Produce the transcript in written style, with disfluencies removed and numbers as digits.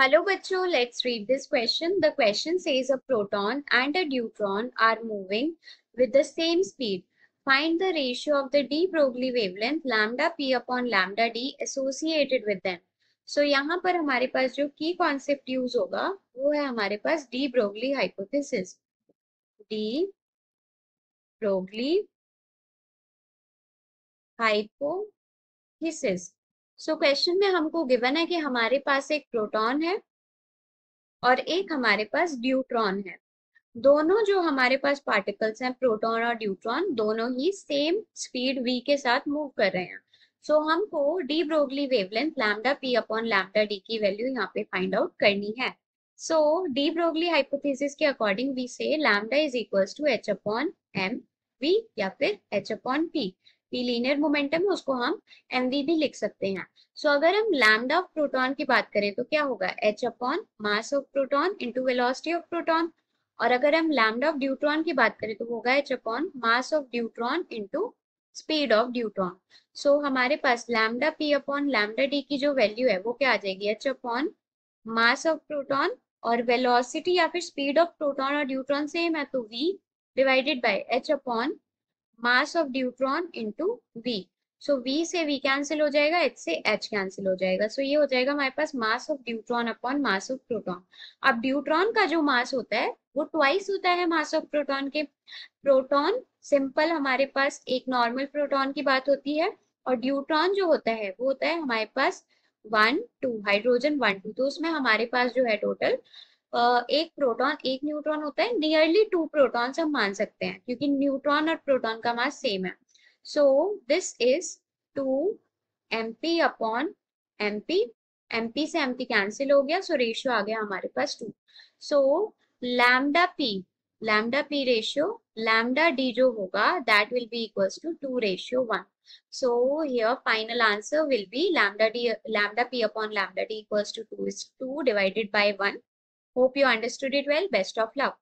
Hello bachcho, let's read this question. The question says a proton and a deuteron are moving with the same speed. Find the ratio of the de Broglie wavelength lambda p upon lambda d associated with them. So यहाँ पर हमारे पास जो की concept use होगा वो है हमारे पास de Broglie hypothesis. De Broglie hypothesis. So question में हमको गिवन है कि हमारे पास एक प्रोटॉन है और एक हमारे पास ड्यूट्रॉन है. दोनों जो हमारे पास पार्टिकल्स हैं प्रोटॉन और ड्यूट्रॉन दोनों ही सेम स्पीड v के साथ मूव कर रहे हैं. सो हमको de Broglie wavelength lambda P upon lambda D की वैल्यू यहाँ पे फाइंड आउट करनी है. सो डी ब्रोगली हाइपोथेसिस के अकॉर्डिंग वी से lambda is equals to H upon M V या फिर H upon P. P linear momentum है उसको हम एम वी भी लिख सकते हैं. सो अगर हम लैम्डा ऑफ प्रोटॉन की बात करें तो क्या होगा H upon mass of proton into velocity of proton. और अगर हम लैम्डा ऑफ ड्यूट्रॉन की बात करें तो होगा H upon mass of deuteron into speed of deuteron. So हमारे पास lambda P upon lambda D की जो वैल्यू है वो क्या आ जाएगी H upon mass of proton और वेलोसिटी या फिर स्पीड ऑफ प्रोटॉन और ड्यूट्रॉन सेम है तो v divided by H upon mass of deuteron into v. So v से v कैंसिल हो जाएगा h से h कैंसिल हो जाएगा. सो ये हो जाएगा हमारे पास mass of deuteron upon mass of proton. अब ड्यूट्रॉन का जो मास होता है वो ट्वाइस होता है मास ऑफ प्रोटॉन के. प्रोटॉन सिंपल हमारे पास एक नॉर्मल प्रोटॉन की बात होती है और ड्यूट्रॉन जो होता है वो होता है हमारे पास 1 2 हाइड्रोजन 1 2. तो उसमें हमारे पास जो है टोटल एक प्रोटॉन एक न्यूट्रॉन होता है. नियरली 2 प्रोटॉन्स हम मान सकते हैं क्योंकि न्यूट्रॉन और प्रोटॉन का मास सेम है. So this is 2 mp upon mp. mp से mp कैंसिल हो गया सो रेशियो आ गया हमारे पास 2. So lambda P ratio lambda D जो होगा that will be equals to 2:1. so here final answer will be lambda p upon lambda d equals to 2 is 2 divided by 1. Hope you understood it well. Best of luck.